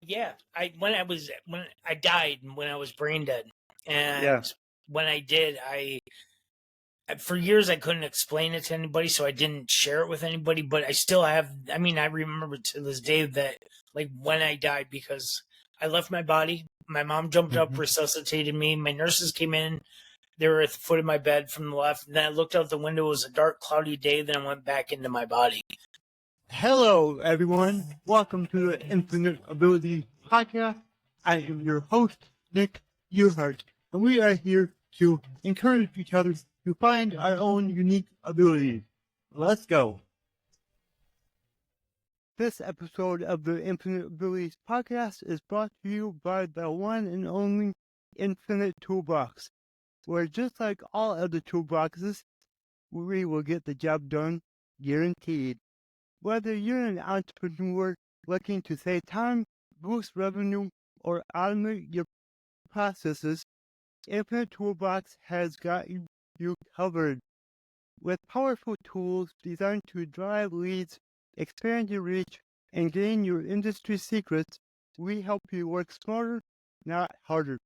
Yeah, when I died, when I was brain dead, and Yeah. when I did, for years I couldn't explain it to anybody, so I didn't share it with anybody. But I still have. I mean, I remember to this day that like when I died, because I left my body. My mom jumped up, Mhm. resuscitated me. My nurses came in. They were at the foot of my bed from the left. And then I looked out the window. It was a dark, cloudy day. Then I went back into my body. Hello, everyone. Welcome to the Infinite Ability Podcast. I am your host, Nick Yerhart, and we are here to encourage each other to find our own unique abilities. Let's go. This episode of the Infinite Abilities Podcast is brought to you by the one and only Infinite Toolbox, where just like all other toolboxes, we will get the job done, guaranteed. Whether you're an entrepreneur looking to save time, boost revenue, or automate your processes, Infinite Toolbox has got you covered. With powerful tools designed to drive leads, expand your reach, and gain your industry secrets, we help you work smarter, not harder.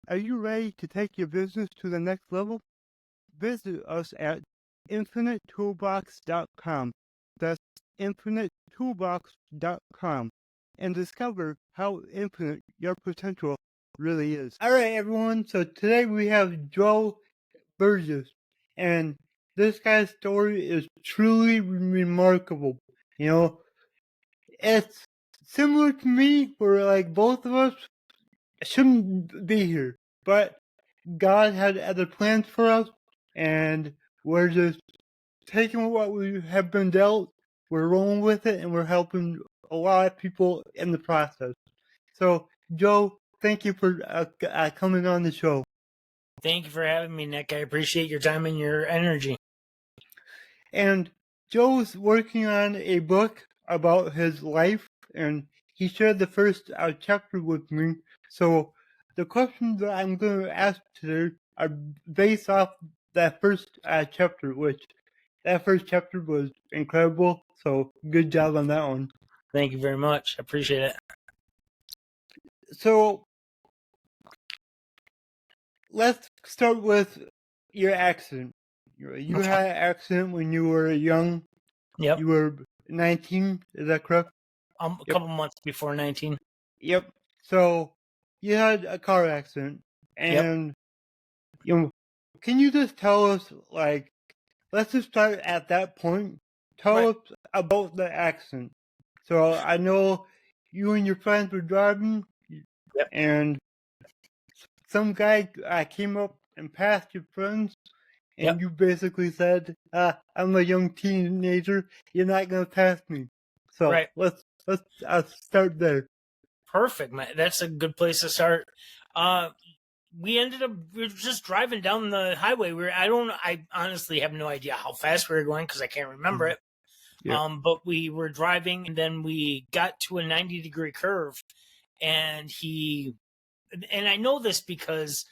Are you ready to take your business to the next level? Visit us at infinitetoolbox.com. That's infinitetoolbox.com, and discover how infinite your potential really is. All right, everyone. So today we have Joe Burgess, and this guy's story is truly remarkable. You know, it's similar to me, where like both of us shouldn't be here, but God had other plans for us, and we're just taking what we have been dealt, we're rolling with it, and we're helping a lot of people in the process. So, Joe, thank you for coming on the show. Thank you for having me, Nick. I appreciate your time and your energy. And Joe's working on a book about his life, and he shared the first chapter with me. So, the questions that I'm going to ask today are based off that first chapter, which that first chapter was incredible. So good job on that one. Thank you very much. I appreciate it. So let's start with your accident. You had an accident when you were young. Yep. You were 19, is that correct? A couple months before 19. Yep. So you had a car accident, and you know, can you just tell us, like, let's just start at that point. Tell us about the accident. So I know you and your friends were driving, and some guy came up and passed your friends, and you basically said, "I'm a young teenager. You're not gonna pass me." So let's start there. Perfect, man. That's a good place to start. We were just driving down the highway. I honestly have no idea how fast we were going because I can't remember it. Yeah. But we were driving, and then we got to a 90-degree curve, and I know this because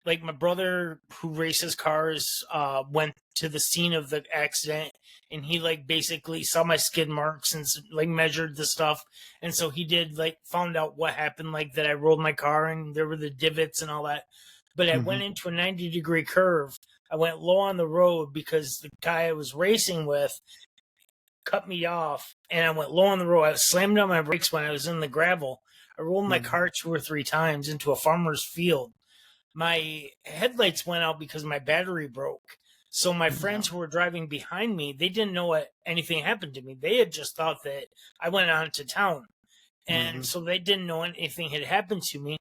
like my brother who races cars went to the scene of the accident, and he like basically saw my skid marks and like measured the stuff, and so he did like found out what happened, like that I rolled my car and there were the divots and all that. But I went into a 90-degree curve. I went low on the road because the guy I was racing with cut me off, and I went low on the road. I slammed on my brakes when I was in the gravel. I rolled my car 2 or 3 times into a farmer's field. My headlights went out because my battery broke. So my friends who were driving behind me, they didn't know what anything happened to me. They had just thought that I went on to town. And so they didn't know anything had happened to me.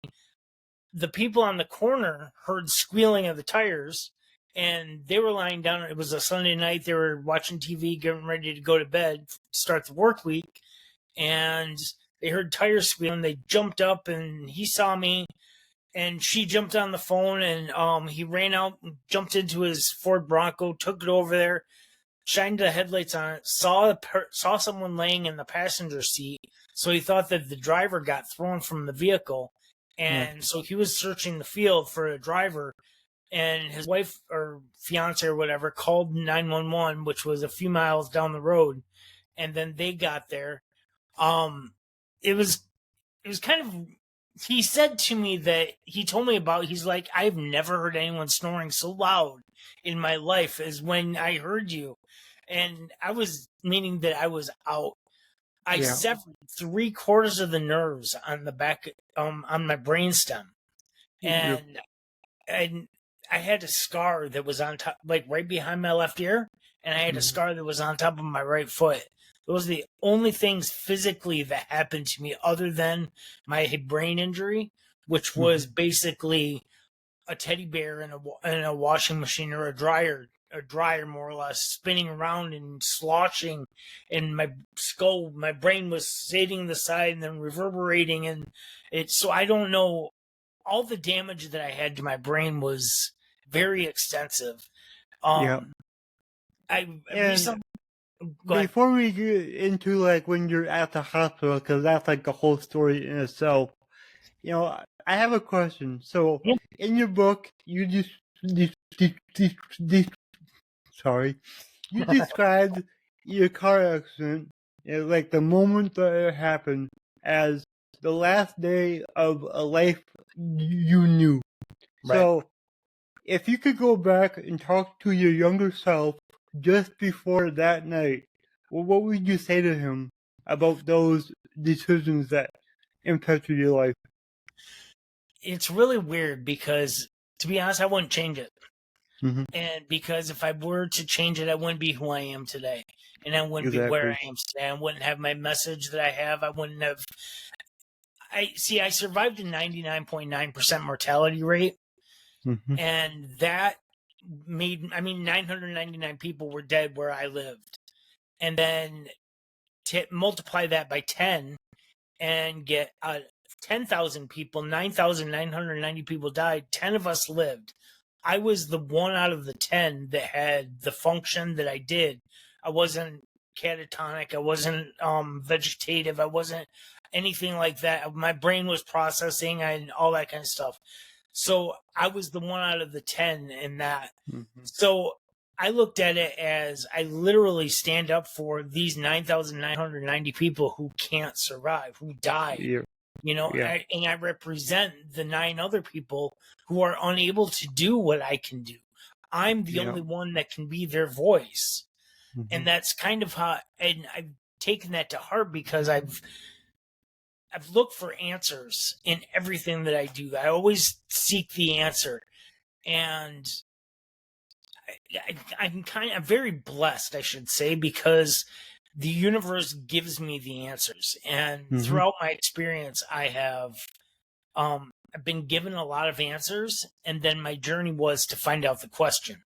The people on the corner heard squealing of the tires, and they were lying down. It was a Sunday night. They were watching TV, getting ready to go to bed, start the work week. And they heard tires squealing. They jumped up, and he saw me. And she jumped on the phone, and he ran out and jumped into his Ford Bronco, took it over there, shined the headlights on it, saw someone laying in the passenger seat. So he thought that the driver got thrown from the vehicle. And so he was searching the field for a driver, and his wife or fiance or whatever called 911, which was a few miles down the road. And then they got there. It was it was kind of, he said to me that he told me about, he's like, I've never heard anyone snoring so loud in my life as when I heard you. And I was, meaning that I was out. I Yeah. severed 3/4 of the nerves on the back, on my brainstem. Yep. And I had a scar that was on top, like right behind my left ear, and I had a Mhm. scar that was on top of my right foot. Those are the only things physically that happened to me other than my brain injury, which was basically a teddy bear in a washing machine or a dryer more or less, spinning around and sloshing, and my skull, my brain was hitting the side and then reverberating, and so I don't know. All the damage that I had to my brain was very extensive. Yeah. I And recently, go ahead. before we get into like when you're at the hospital, because that's like a whole story in itself, I have a question. So Yeah. in your book, sorry, you described your car accident, like the moment that it happened, as the last day of a life you knew. Right. So if you could go back and talk to your younger self just before that night, well, what would you say to him about those decisions that impacted your life? It's really weird because, to be honest, I wouldn't change it. Mm-hmm. And because if I were to change it, I wouldn't be who I am today. And I wouldn't be where Exactly. I am today. I wouldn't have my message that I have. I wouldn't have. I survived a 99.9% mortality rate. Mm-hmm. And that made, 999 people were dead where I lived. And then to multiply that by 10 and get 10,000 people, 9,990 people died, 10 of us lived. I was the one out of the 10 that had the function that I did. I wasn't catatonic, I wasn't vegetative, I wasn't anything like that. My brain was processing and all that kind of stuff. So I was the one out of the 10 in that. Mm-hmm. So I looked at it as I literally stand up for these 9,990 people who can't survive, who died. Yeah. Yeah. And I represent the 9 other people who are unable to do what I can do. I'm the Yeah. only one that can be their voice. Mm-hmm. And that's kind of how, and I've taken that to heart because I've looked for answers in everything that I do. I always seek the answer. And I'm very blessed, I should say, because the universe gives me the answers. And Mm-hmm. throughout my experience, I've been given a lot of answers, and then my journey was to find out the question.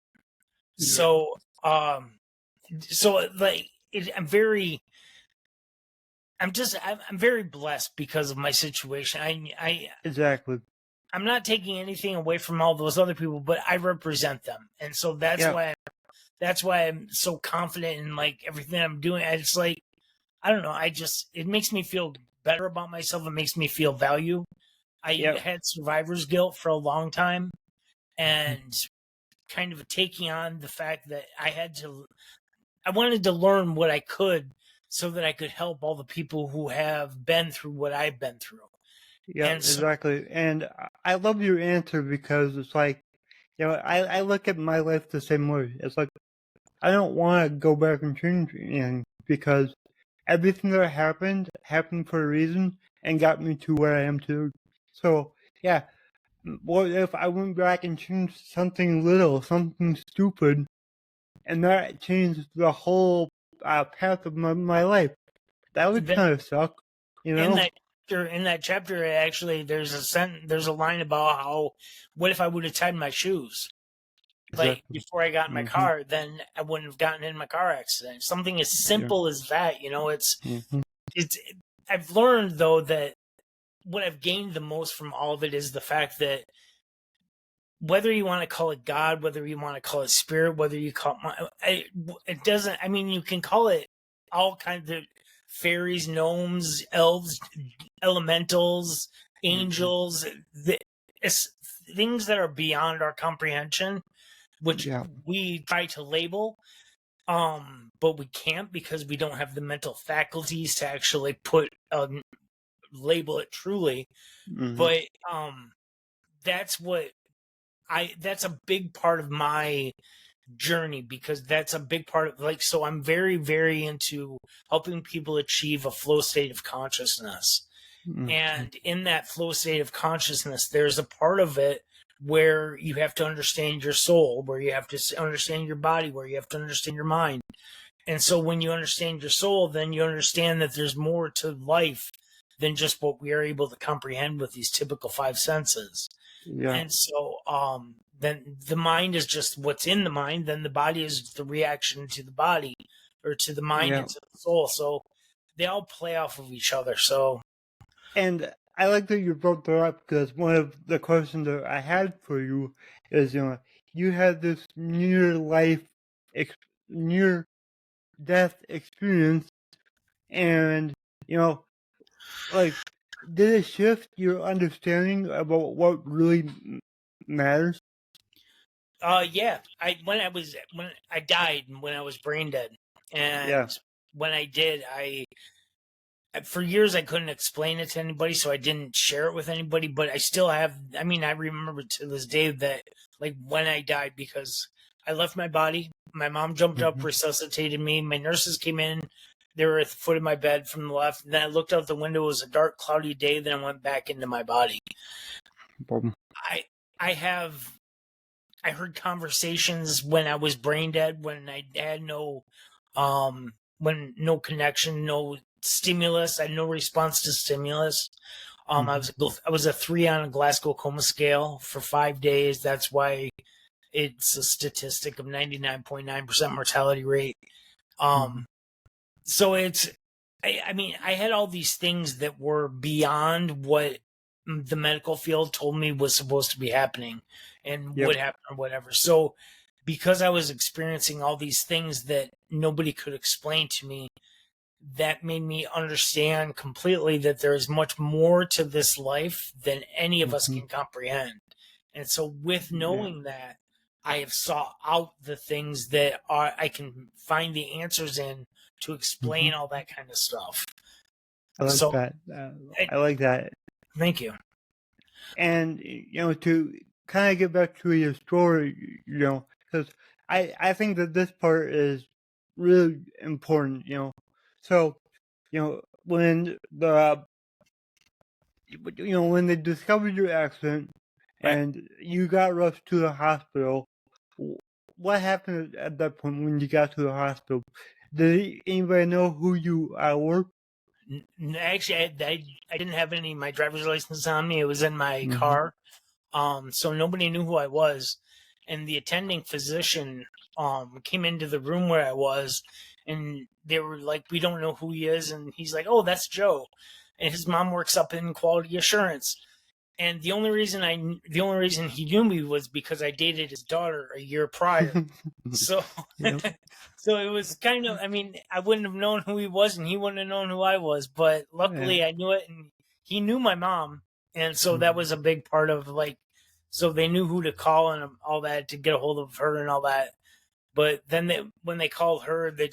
Yeah. So, like, I'm very blessed because of my situation. Exactly. I'm not taking anything away from all those other people, but I represent them, and so Yeah. that's why I'm so confident in like everything I'm doing. It's like, I don't know. It makes me feel better about myself. It makes me feel value. I Yeah. had survivor's guilt for a long time, and kind of taking on the fact that I wanted to learn what I could so that I could help all the people who have been through what I've been through. Yeah. And so Exactly. And I love your answer because it's like, I look at my life the same way. It's like, I don't want to go back and change anything because everything that happened for a reason and got me to where I am today. So, yeah, what if I went back and changed something little, something stupid, and that changed the whole path of my life? That would that, kind of suck, you in know? that chapter, actually, there's a line about how, what if I would have tied my shoes like Exactly. before I got in my Mm-hmm. car, then I wouldn't have gotten in my car accident. Something as Yeah. simple as that, Mm-hmm. it's. I've learned though that what I've gained the most from all of it is the fact that whether you want to call it God, whether you want to call it spirit, whether you call it doesn't. I mean, you can call it all kinds of fairies, gnomes, elves, elementals, angels, it's things that are beyond our comprehension, which Yeah. we try to label, but we can't because we don't have the mental faculties to actually put label it truly, but that's a big part of my journey, because that's a big part of, like, so I'm very, very into helping people achieve a flow state of consciousness. And in that flow state of consciousness, there's a part of it where you have to understand your soul, where you have to understand your body, where you have to understand your mind. And so when you understand your soul, then you understand that there's more to life than just what we are able to comprehend with these typical five senses. Yeah. And so then the mind is just what's in the mind, then the body is the reaction to the body, or to the mind and to the soul. So they all play off of each other. So, and I like that you brought that up, because one of the questions that I had for you is, you had this near death experience, and like, did it shift your understanding about what really matters? yeah, when I died, when I was brain dead, and when I did, for years I couldn't explain it to anybody, so I didn't share it with anybody. But I still have. I mean, I remember to this day that, like, when I died, because I left my body. My mom jumped up, resuscitated me. My nurses came in. They were at the foot of my bed from the left. And then I looked out the window. It was a dark, cloudy day. Then I went back into my body. I heard conversations when I was brain dead, when I had no connection, no stimulus. I had no response to stimulus. I was a 3 on a Glasgow Coma scale for 5 days. That's why it's a statistic of 99.9% mortality rate. So I mean, I had all these things that were beyond what the medical field told me was supposed to be happening and would happen or whatever. So because I was experiencing all these things that nobody could explain to me, that made me understand completely that there is much more to this life than any of us can comprehend. And so with knowing that, I have sought out the things that I can find the answers in to explain all that kind of stuff. I like that. I like that. Thank you. And, to kind of get back to your story, because I think that this part is really important, So, when when they discovered your accident and you got rushed to the hospital, what happened at that point when you got to the hospital? Did anybody know who you were? Actually, I didn't have any of my driver's license on me. It was in my car. So nobody knew who I was. And the attending physician came into the room where I was, and they were like, "We don't know who he is." And he's like, "Oh, that's Joe." And his mom works up in quality assurance. And the only reason he knew me was because I dated his daughter a year prior. So, so it was kind of, I mean, I wouldn't have known who he was, and he wouldn't have known who I was. But luckily, I knew it, and he knew my mom, and so that was a big part of, like, so they knew who to call and all that to get a hold of her and all that. But then when they called her, they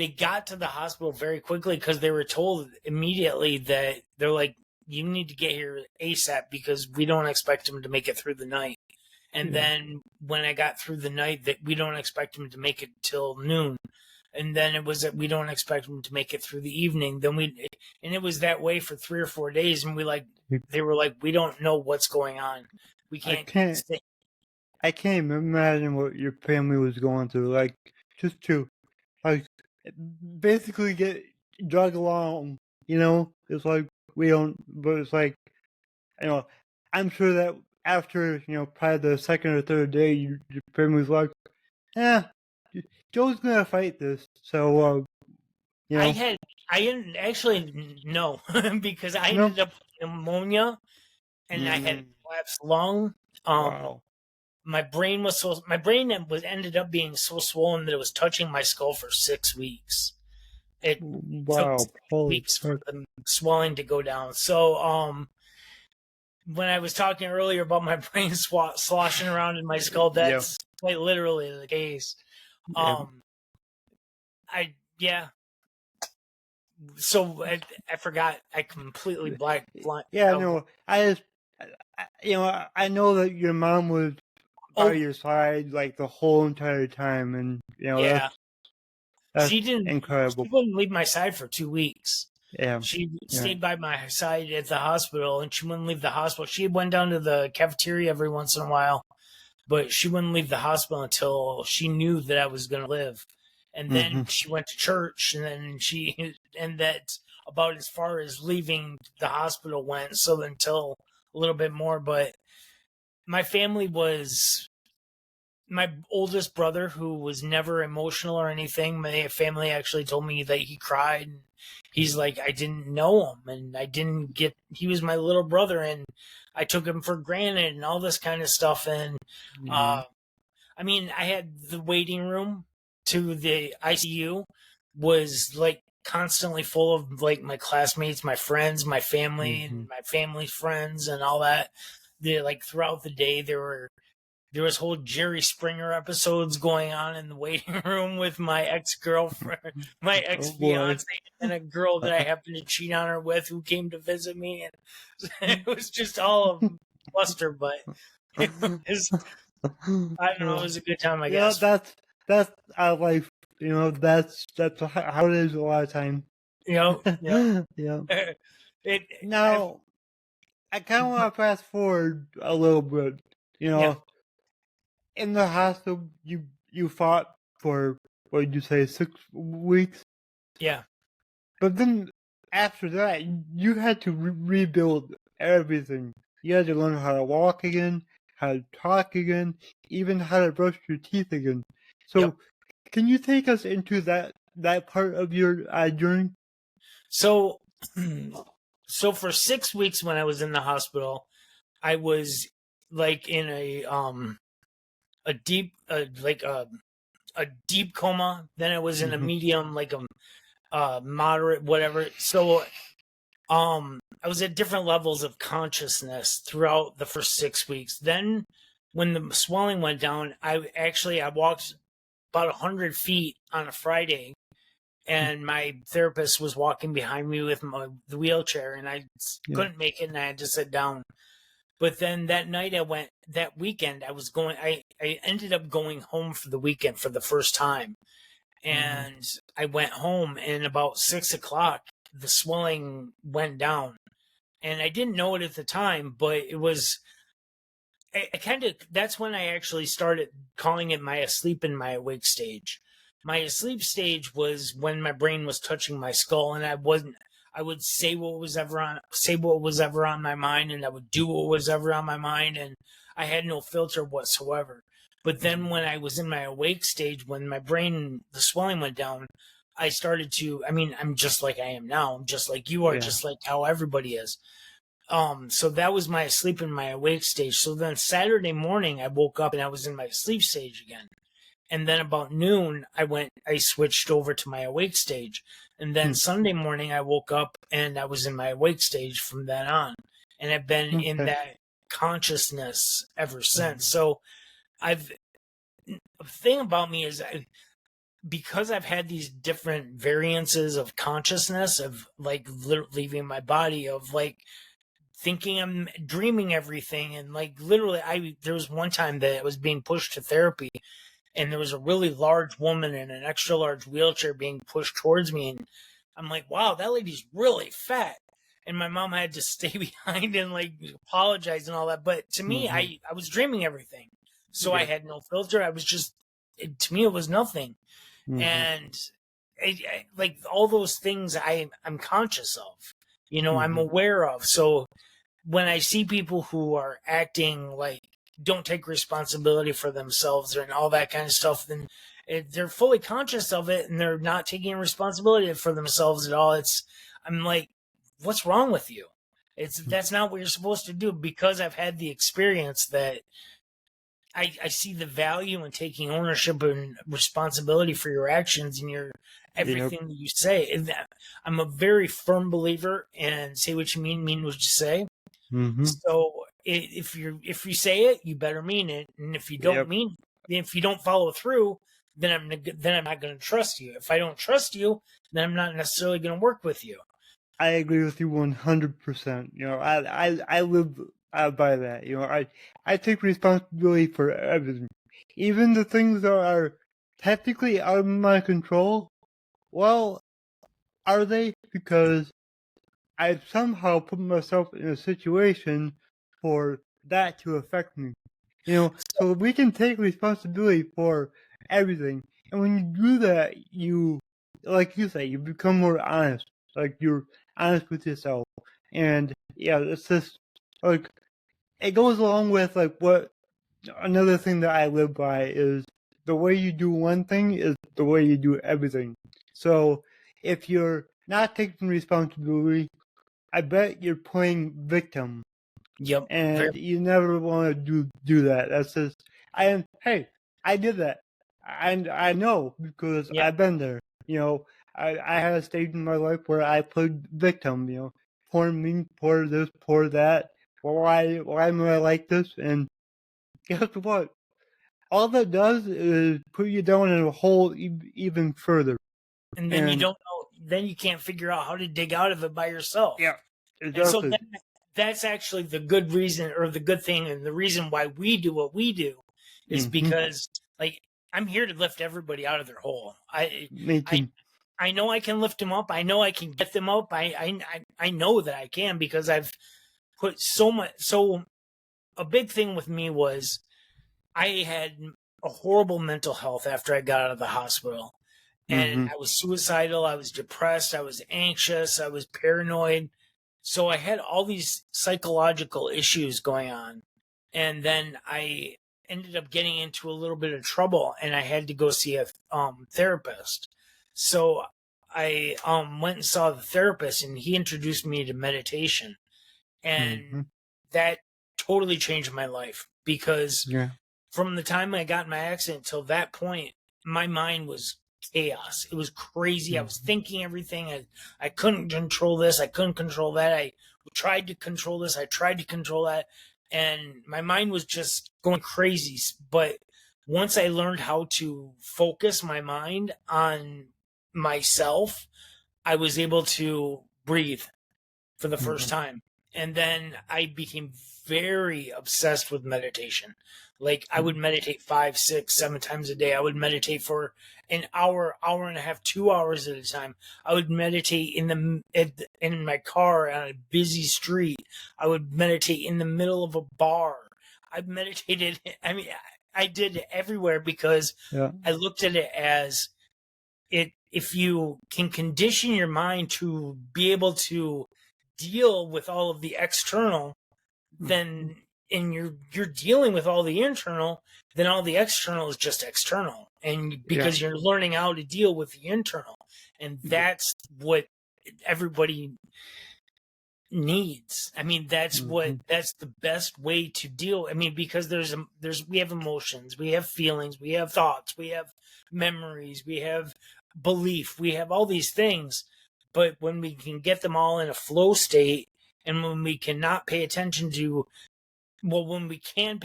got to the hospital very quickly, because they were told immediately that they're like, "You need to get here ASAP, because we don't expect him to make it through the night." And then when I got through the night, that we don't expect him to make it till noon. And then it was that we don't expect him to make it through the evening. And it was that way for 3 or 4 days. And they were like, "We don't know what's going on. We can't stay." I can't imagine what your family was going through. Like, just to, like, basically get drug along, it's like, but it's like, I'm sure that after, probably the second or third day, your family's like, Joe's gonna fight this. So, I didn't actually know, because I ended up with pneumonia, and I had a collapsed lung. Wow. My brain ended up being so swollen that it was touching my skull for 6 weeks. It took 6 weeks for the swelling to go down. So, when I was talking earlier about my brain sloshing around in my skull, that's quite literally the case. So I forgot. I completely blanked. Yeah, no, I know that your mom was by Oh, your side like the whole entire time, and yeah. that's She didn't. incredible. She wouldn't leave my side for 2 weeks. Yeah, She yeah. stayed by my side at the hospital, and she wouldn't leave the hospital. She went down to the cafeteria every once in a while, but she wouldn't leave the hospital until she knew that I was going to live. And then she went to church, and then and that's about as far as leaving the hospital went. So until a little bit more, but my family was my oldest brother, who was never emotional or anything. My family actually told me that he cried. And he's like, I didn't know him, and I didn't get. He was my little brother, and I took him for granted, and all this kind of stuff. And Yeah. I mean, I had the waiting room to the ICU was like constantly full of like my classmates, my friends, my family, and my family's friends, and all that. They like throughout the day there was whole Jerry Springer episodes going on in the waiting room with my ex-girlfriend, my ex Oh boy. fiance, and a girl that I happened to cheat on her with who came to visit me, and it was just all of bluster. But it was, I don't know, it was a good time, I guess. That's our life. That's how it is a lot of time. Yep, yep. Yeah. it, Now, I kind of want to fast forward a little bit. yeah, In the hospital, you fought for what did you say, 6 weeks? yeah. But then after that, you had to rebuild everything. You had to learn how to walk again, how to talk again, even how to brush your teeth again. So, Yep. can you take us into that part of your journey? So, so for 6 weeks when I was in the hospital, I was like in a deep like a deep coma. Then I was in a medium, like a moderate, whatever. So I was at different levels of consciousness throughout the first 6 weeks. Then when the swelling went down, I walked about 100 feet on a Friday, and my therapist was walking behind me with the wheelchair, and I couldn't make it, and I had to sit down. But then that weekend, I ended up going home for the weekend for the first time. And I went home, and about 6 o'clock, the swelling went down. And I didn't know it at the time, but it was, that's when I actually started calling it my asleep and my awake stage. My asleep stage was when my brain was touching my skull, and I would say what was ever on my mind, and I would do what was ever on my mind, and I had no filter whatsoever. But then when I was in my awake stage, when my brain, the swelling went down, I started to, I mean, I'm just like I am now. I'm just like you are, just like how everybody is. So that was my sleep and my awake stage. So then Saturday morning, I woke up and I was in my sleep stage again. And then about noon, I switched over to my awake stage. And then Sunday morning, I woke up and I was in my awake stage from then on. And I've been in that consciousness ever since. So the thing about me is because I've had these different variances of consciousness, of like leaving my body, of like thinking I'm dreaming everything, and like literally there was one time that I was being pushed to therapy, and there was a really large woman in an extra large wheelchair being pushed towards me, and I'm like, wow, that lady's really fat. And my mom had to stay behind and like apologize and all that. But to me, I was dreaming everything. So I had no filter. I was just, to me, it was nothing. And like all those things I'm conscious of, I'm aware of. So when I see people who are acting like don't take responsibility for themselves and all that kind of stuff, then they're fully conscious of it and they're not taking responsibility for themselves at all. I'm like, what's wrong with you? That's not what you're supposed to do. Because I've had the experience that I see the value in taking ownership and responsibility for your actions and everything that you say. And I'm a very firm believer in say what you mean what you say. So if you say it, you better mean it. And if you don't if you don't follow through, then I'm not going to trust you. If I don't trust you, then I'm not necessarily going to work with you. I agree with you 100%. I live by that. I take responsibility for everything, even the things that are technically out of my control. Well, are they? Because I somehow put myself in a situation for that to affect me. So we can take responsibility for everything. And when you do that, like you say, you become more honest. Like you're honest with yourself. And yeah, it's just like, it goes along with like another thing that I live by is the way you do one thing is the way you do everything. So if you're not taking responsibility, I bet you're playing victim. Yep. And you never want to do that. That's just, hey, I did that. I know because Yep. I've been there. I had a stage in my life where I played victim, poor me, poor this, poor that. Why am I like this? And guess what? All that does is put you down in a hole even further. And then you don't know, then you can't figure out how to dig out of it by yourself. Yeah, exactly. And so that's actually the good reason, or the good thing, and the reason why we do what we do is because, like, I'm here to lift everybody out of their hole. I know I can lift them up. I know I can get them up. I know that I can because I've put so much. So a big thing with me was I had a horrible mental health after I got out of the hospital. And I was suicidal. I was depressed. I was anxious. I was paranoid. So I had all these psychological issues going on. And then I ended up getting into a little bit of trouble and I had to go see a therapist. So I went and saw the therapist and he introduced me to meditation. And that totally changed my life because from the time I got in my accident till that point, my mind was chaos. It was crazy. I was thinking everything. I couldn't control this. I couldn't control that. I tried to control this. I tried to control that. And my mind was just going crazy. But once I learned how to focus my mind on myself, I was able to breathe for the first time. And then I became very obsessed with meditation. Like I would meditate 5, 6, 7 times a day. I would meditate for an hour, hour and a half, 2 hours at a time. I would meditate in my car on a busy street. I would meditate in the middle of a bar. I meditated. I mean, I did it everywhere because I looked at it as if you can condition your mind to be able to deal with all of the external, then and you're dealing with all the internal, then all the external is just external. And because you're learning how to deal with the internal. And that's what everybody needs. I mean, that's the best way to deal. I mean, because we have emotions, we have feelings, we have thoughts, we have memories, we have belief, we have all these things. But when we can get them all in a flow state, and when we cannot pay attention to, when we can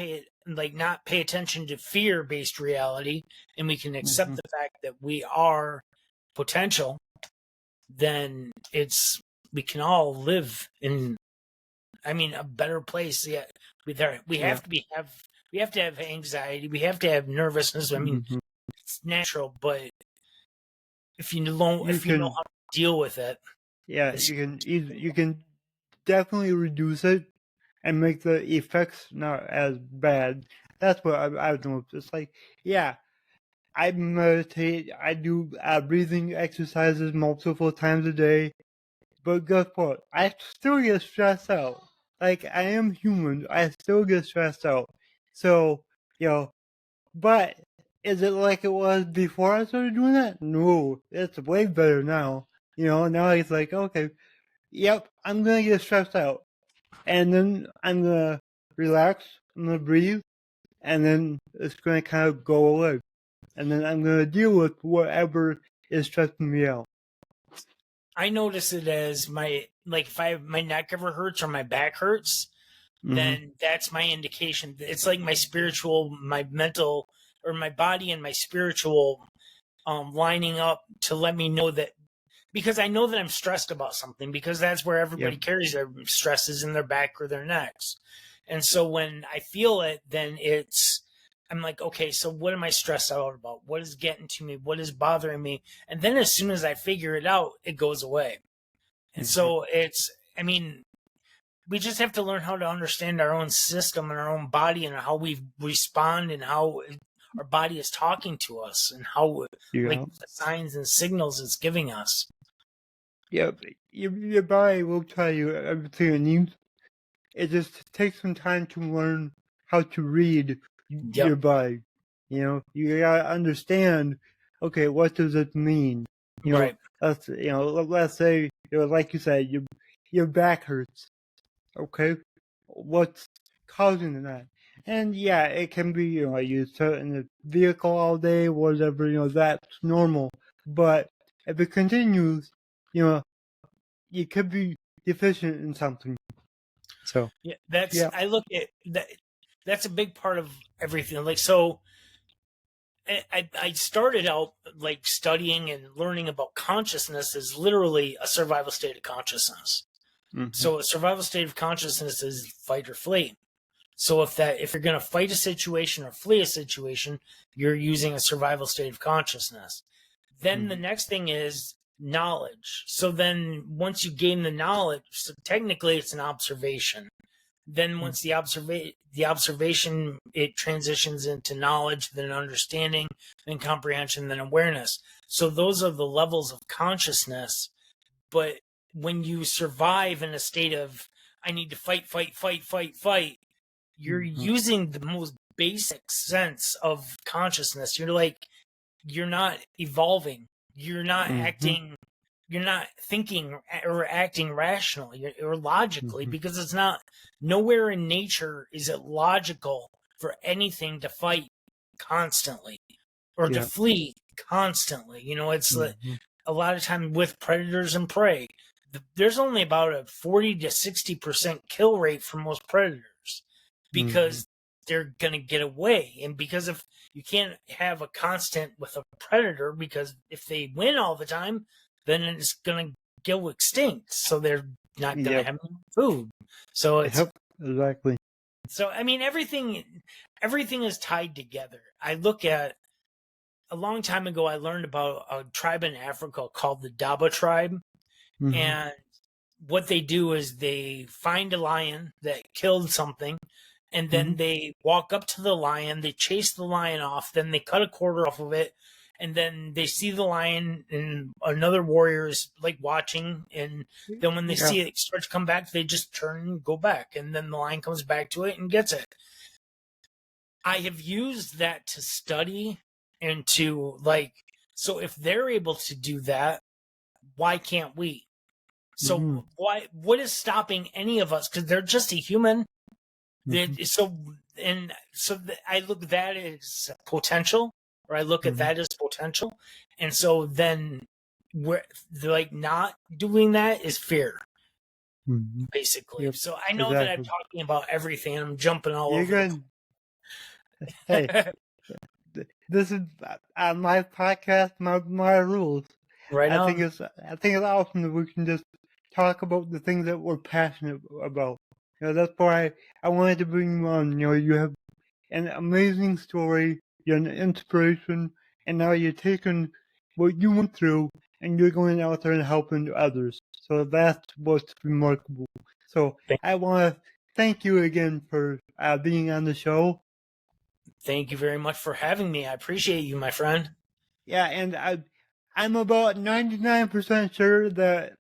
not pay attention to fear-based reality, and we can accept the fact that we are potential, then we can all live in, a better place. Yeah, we have to have anxiety, we have to have nervousness. I mean, it's natural, but if you know how to deal with it, you can definitely reduce it and make the effects not as bad. That's what I've noticed. It's like, I meditate, I do breathing exercises multiple times a day, but guess what? I still get stressed out. Like, I am human, I still get stressed out. So, but is it like it was before I started doing that? No, it's way better now. Now it's like, okay, yep, I'm gonna get stressed out. And then I'm gonna relax, I'm gonna breathe, and then it's gonna kind of go away. And then I'm gonna deal with whatever is stressing me out. I notice it as if my neck ever hurts or my back hurts, then that's my indication. It's like my mental or my body and my spiritual lining up to let me know that, because I know that I'm stressed about something, because that's where everybody carries their stresses in their back or their necks. And so when I feel it, then I'm like, okay, so what am I stressed out about? What is getting to me? What is bothering me? And then as soon as I figure it out, it goes away. And so I mean, we just have to learn how to understand our own system and our own body and how we respond and how our body is talking to us and how like the signs and signals it's giving us. Yep, your body will tell you everything it needs. It just takes some time to learn how to read your body. You gotta understand. Okay, what does it mean? Right. Let's say, like you said, your back hurts. Okay, what's causing that? And yeah, it can be, you sit in the vehicle all day, whatever, that's normal. But if it continues, you could be deficient in something. So yeah, I look at that. That's a big part of everything. Like, so I started out like studying and learning about consciousness is literally a survival state of consciousness. So a survival state of consciousness is fight or flee. So if you're going to fight a situation or flee a situation, you're using a survival state of consciousness. Then the next thing is knowledge. So then once you gain the knowledge, so technically it's an observation. Then once the observation, it transitions into knowledge, then understanding, then comprehension, then awareness. So those are the levels of consciousness. But when you survive in a state of, I need to fight, you're using the most basic sense of consciousness. You're not evolving. You're not acting. You're not thinking or acting rationally or logically, because it's not, nowhere in nature is it logical for anything to fight constantly or to flee constantly. It's a lot of time with predators and prey. There's only about a 40 to 60% kill rate for most predators, because they're going to get away. And because if you can't have a constant with a predator, because if they win all the time, then it's going to go extinct. So they're not going to have food. So it's exactly. So I mean, everything is tied together. I look at, a long time ago, I learned about a tribe in Africa called the Daba tribe. And what they do is they find a lion that killed something, and then they walk up to the lion, they chase the lion off, then they cut a quarter off of it, and then they see the lion and another warrior is like watching, and then when they see it start to come back, they just turn and go back, and then the lion comes back to it and gets it. I have used that to study and to so if they're able to do that, why can't we? So what is stopping any of us? Because they're just a human. I look at that as potential, or I look at that as potential. And so then we're not doing that is fear, basically. So I know that I'm talking about everything and I'm jumping all over. Good. Hey, this is my podcast, my rules. Right on. I think it's awesome that we can just talk about the things that we're passionate about. That's why I wanted to bring you on. You have an amazing story. You're an inspiration, and now you're taking what you went through and you're going out there and helping others. So that's what's remarkable. So I want to thank you again for being on the show. Thank you very much for having me. I appreciate you, my friend. Yeah, and I'm about 99% sure that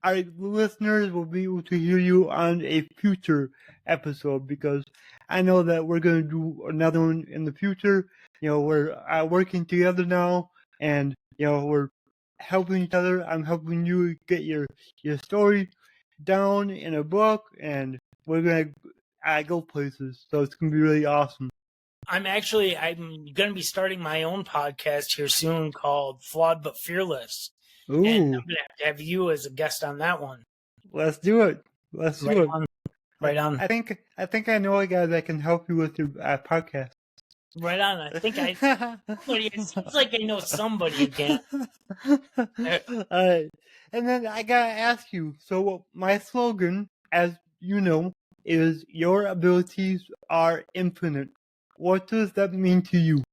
our listeners will be able to hear you on a future episode, because I know that we're going to do another one in the future. We're working together now, and we're helping each other. I'm helping you get your story down in a book, and we're going to go places. So it's going to be really awesome. I'm going to be starting my own podcast here soon called Flawed But Fearless. Ooh. And I'm going to have you as a guest on that one. Let's do it. Let's do it. Right on. I think I know a guy that can help you with your podcast. Right on. I think it seems like I know somebody who can. Alright. And then I gotta ask you, so my slogan, as you know, is your abilities are infinite. What does that mean to you?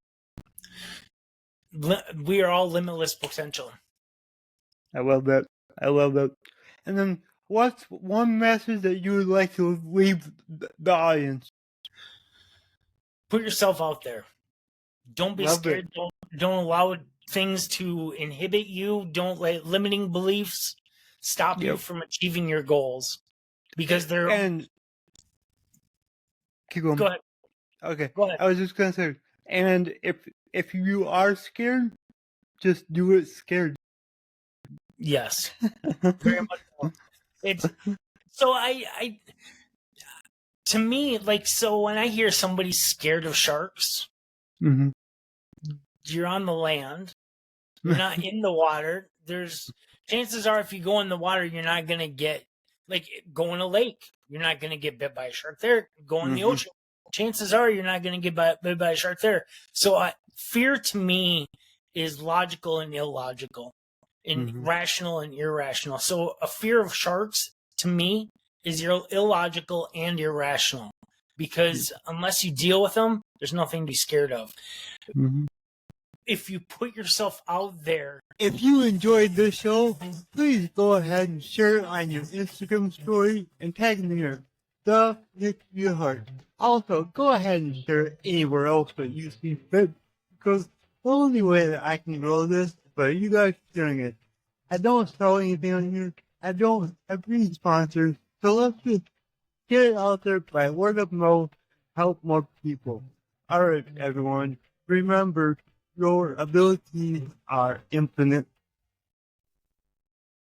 We are all limitless potential. I love that. I love that. And then what's one message that you would like to leave the audience? Put yourself out there. Don't be Love scared. Don't allow things to inhibit you. Don't let limiting beliefs stop you from achieving your goals. Because they're And keep going. Go ahead. Okay. Go ahead. I was just gonna say, and if you are scared, just do it scared. Yes. Very much so. It's so I to me, like, so when I hear somebody scared of sharks, Mm-hmm. you're on the land, you're not in the water. There's chances are if you go in the water, you're not gonna get, like, go in a lake, you're not gonna get bit by a shark there. Go in the ocean, chances are you're not gonna get bit by a shark there. So fear to me is logical and illogical, and rational and irrational. So a fear of sharks to me is illogical and irrational, because unless you deal with them, there's nothing to be scared of. If you put yourself out there. If you enjoyed this show, please go ahead and share it on your Instagram story and tag me here, the Nick Yerhart. Also, go ahead and share it anywhere else that you see fit, because the only way that I can grow this is by you guys sharing it. I don't sell anything on here. I don't have any sponsors, so let's just get it out there by word of mouth, help more people. Alright, everyone, remember, your abilities are infinite.